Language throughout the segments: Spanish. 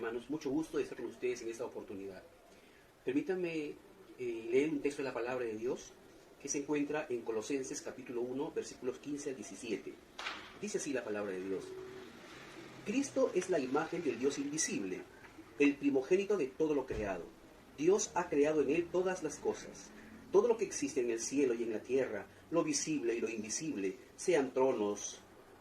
hermanos, mucho gusto de estar con ustedes en esta oportunidad. Permítanme leer un texto de la palabra de Dios que se encuentra en Colosenses capítulo 1, versículos 15 al 17. Dice así la palabra de Dios: Cristo es la imagen del Dios invisible, el primogénito de todo lo creado. Dios ha creado en él todas las cosas. Todo lo que existe en el cielo y en la tierra, lo visible y lo invisible, sean tronos,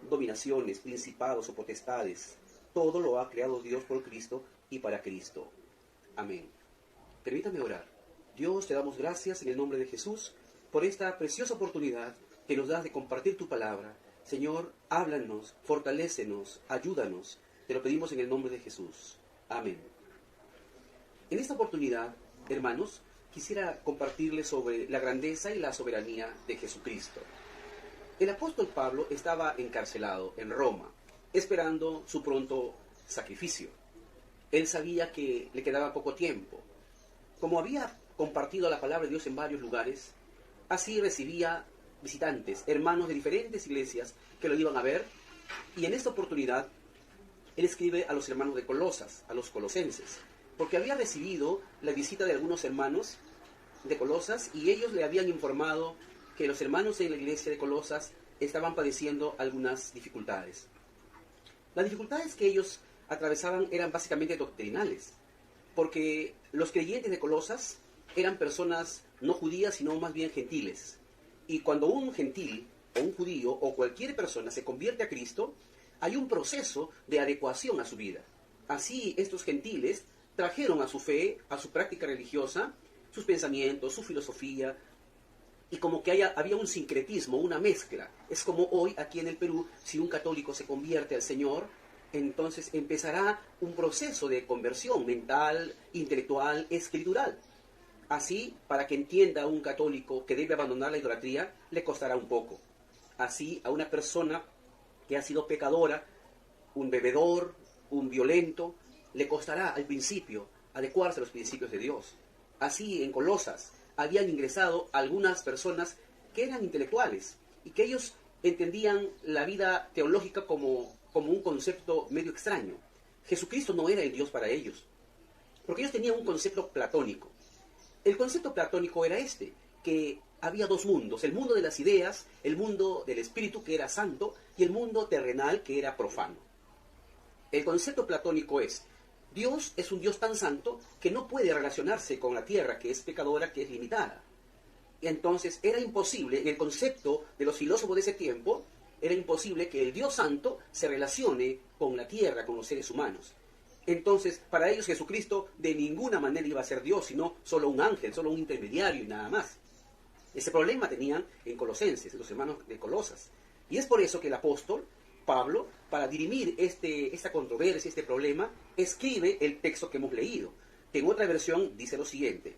dominaciones, principados o potestades, todo lo ha creado Dios por Cristo y para Cristo. Amén. Permítame orar. Dios, te damos gracias en el nombre de Jesús por esta preciosa oportunidad que nos das de compartir tu palabra. Señor, háblanos, fortalécenos, ayúdanos. Te lo pedimos en el nombre de Jesús. Amén. En esta oportunidad, hermanos, quisiera compartirles sobre la grandeza y la soberanía de Jesucristo. El apóstol Pablo estaba encarcelado en Roma, esperando su pronto sacrificio. Él sabía que le quedaba poco tiempo. Como había compartido la palabra de Dios en varios lugares, así recibía visitantes, hermanos de diferentes iglesias que lo iban a ver, y en esta oportunidad él escribe a los hermanos de Colosas, a los colosenses, porque había recibido la visita de algunos hermanos de Colosas y ellos le habían informado que los hermanos en la iglesia de Colosas estaban padeciendo algunas dificultades. Las dificultades que ellos atravesaban eran básicamente doctrinales, porque los creyentes de Colosas eran personas no judías, sino más bien gentiles. Y cuando un gentil, o un judío, o cualquier persona se convierte a Cristo, hay un proceso de adecuación a su vida. Así, estos gentiles trajeron a su fe, a su práctica religiosa, sus pensamientos, su filosofía, y como que había un sincretismo, una mezcla. Es como hoy, aquí en el Perú, si un católico se convierte al Señor, entonces empezará un proceso de conversión mental, intelectual, escritural. Así, para que entienda un católico que debe abandonar la idolatría, le costará un poco. Así, a una persona que ha sido pecadora, un bebedor, un violento, le costará al principio adecuarse a los principios de Dios. Así, en Colosas, habían ingresado algunas personas que eran intelectuales y que ellos entendían la vida teológica como un concepto medio extraño. Jesucristo no era el Dios para ellos, porque ellos tenían un concepto platónico. El concepto platónico era que había dos mundos: el mundo de las ideas, el mundo del espíritu, que era santo, y el mundo terrenal, que era profano. El concepto platónico es: Dios es un Dios tan santo que no puede relacionarse con la tierra, que es pecadora, que es limitada. Y entonces era imposible, en el concepto de los filósofos de ese tiempo, era imposible que el Dios santo se relacione con la tierra, con los seres humanos. Entonces, para ellos Jesucristo de ninguna manera iba a ser Dios, sino solo un ángel, solo un intermediario y nada más. Ese problema tenían en Colosenses, los hermanos de Colosas. Y es por eso que el apóstol Pablo, para dirimir esta controversia, este problema, escribe el texto que hemos leído, que en otra versión dice lo siguiente: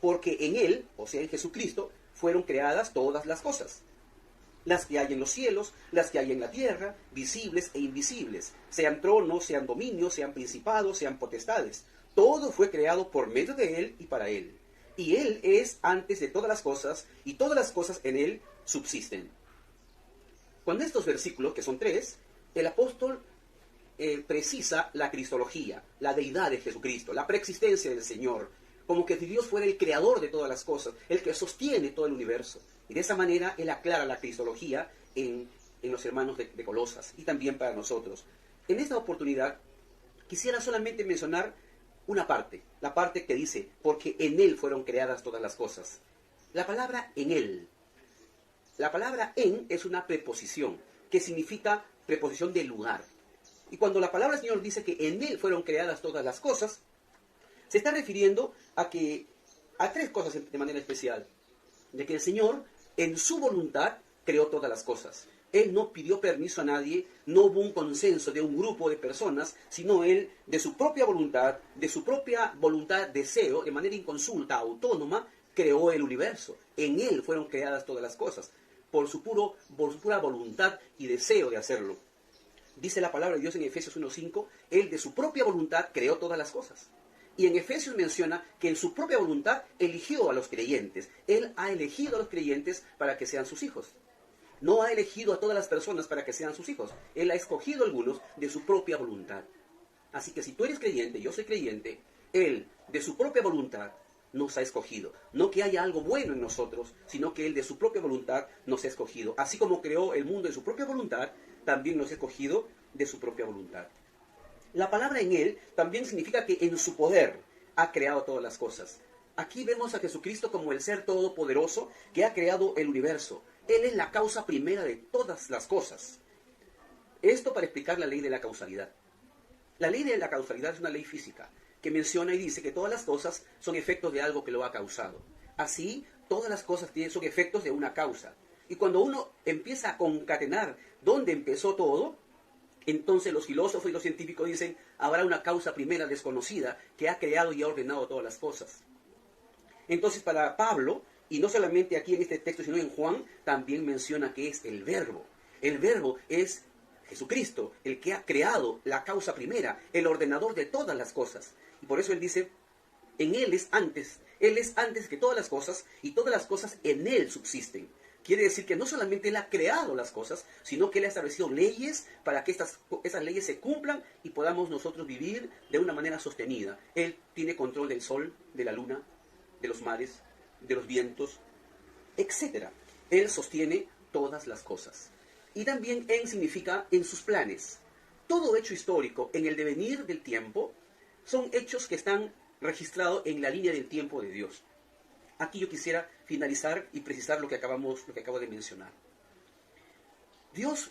porque en él, o sea en Jesucristo, fueron creadas todas las cosas, las que hay en los cielos, las que hay en la tierra, visibles e invisibles, sean tronos, sean dominios, sean principados, sean potestades. Todo fue creado por medio de él y para él. Y él es antes de todas las cosas, y todas las cosas en él subsisten. Con estos versículos, que son 3, el apóstol precisa la cristología, la deidad de Jesucristo, la preexistencia del Señor, como que si Dios fuera el creador de todas las cosas, el que sostiene todo el universo. Y de esa manera él aclara la cristología en los hermanos de Colosas, y también para nosotros. En esta oportunidad quisiera solamente mencionar una parte, la parte que dice: porque en él fueron creadas todas las cosas. La palabra en él. La palabra en es una preposición, que significa preposición de lugar. Y cuando la palabra del Señor dice que en él fueron creadas todas las cosas, se está refiriendo a 3 cosas de manera especial. De que el Señor, en su voluntad, creó todas las cosas. Él no pidió permiso a nadie, no hubo un consenso de un grupo de personas, sino él, de su propia voluntad, deseo, de manera inconsulta, autónoma, creó el universo. En él fueron creadas todas las cosas, por su pura voluntad y deseo de hacerlo. Dice la palabra de Dios en Efesios 1:5, él de su propia voluntad creó todas las cosas. Y en Efesios menciona que en su propia voluntad eligió a los creyentes. Él ha elegido a los creyentes para que sean sus hijos. No ha elegido a todas las personas para que sean sus hijos. Él ha escogido a algunos de su propia voluntad. Así que si tú eres creyente, yo soy creyente, Él, de su propia voluntad, nos ha escogido. No que haya algo bueno en nosotros, sino que Él de su propia voluntad nos ha escogido. Así como creó el mundo de su propia voluntad, también nos ha escogido de su propia voluntad. La palabra en Él también significa que en su poder ha creado todas las cosas. Aquí vemos a Jesucristo como el ser todopoderoso que ha creado el universo. Él es la causa primera de todas las cosas. Esto para explicar la ley de la causalidad. La ley de la causalidad es una ley física que menciona y dice que todas las cosas son efectos de algo que lo ha causado. Así, todas las cosas son efectos de una causa. Y cuando uno empieza a concatenar dónde empezó todo, entonces los filósofos y los científicos dicen, habrá una causa primera desconocida que ha creado y ha ordenado todas las cosas. Entonces para Pablo, y no solamente aquí en este texto, sino en Juan, también menciona que es el Verbo. El Verbo es Jesucristo, el que ha creado la causa primera, el ordenador de todas las cosas. Y por eso él dice, en Él es antes que todas las cosas, y todas las cosas en Él subsisten. Quiere decir que no solamente Él ha creado las cosas, sino que Él ha establecido leyes para que esas leyes se cumplan y podamos nosotros vivir de una manera sostenida. Él tiene control del sol, de la luna, de los mares, de los vientos, etc. Él sostiene todas las cosas. Y también en significa en sus planes. Todo hecho histórico en el devenir del tiempo son hechos que están registrados en la línea del tiempo de Dios. Aquí yo quisiera finalizar y precisar lo que acabo de mencionar. Dios,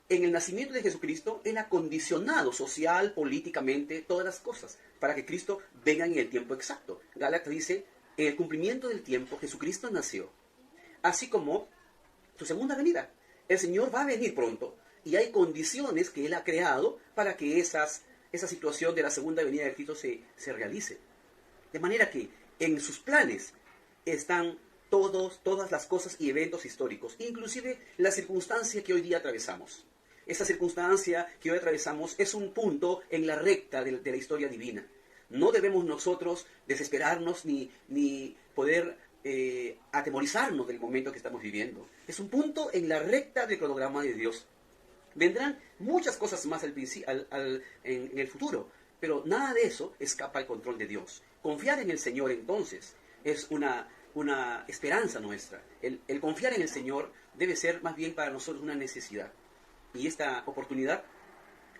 en el nacimiento de Jesucristo, Él ha condicionado social, políticamente, todas las cosas para que Cristo venga en el tiempo exacto. Gálatas dice, en el cumplimiento del tiempo, Jesucristo nació, así como su segunda venida. El Señor va a venir pronto y hay condiciones que Él ha creado para que esa situación de la segunda venida de Cristo se realice. De manera que en sus planes están todas las cosas y eventos históricos, inclusive la circunstancia que hoy día atravesamos. Esa circunstancia que hoy atravesamos es un punto en la recta de la historia divina. No debemos nosotros desesperarnos ni poder atemorizarnos del momento que estamos viviendo. Es un punto en la recta del cronograma de Dios. Vendrán muchas cosas más en el futuro, pero nada de eso escapa al control de Dios. Confiar en el Señor entonces es una esperanza nuestra. El confiar en el Señor debe ser más bien para nosotros una necesidad. Y esta oportunidad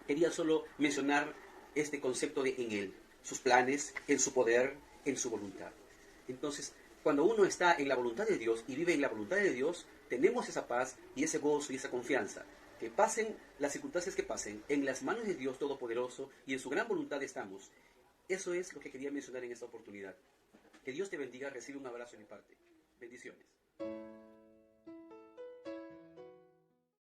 quería solo mencionar este concepto de en Él, sus planes, en su poder, en su voluntad. Entonces, cuando uno está en la voluntad de Dios y vive en la voluntad de Dios, tenemos esa paz y ese gozo y esa confianza. Que pasen las circunstancias que pasen, en las manos de Dios Todopoderoso y en su gran voluntad estamos. Eso es lo que quería mencionar en esta oportunidad. Que Dios te bendiga, recibe un abrazo de mi parte. Bendiciones.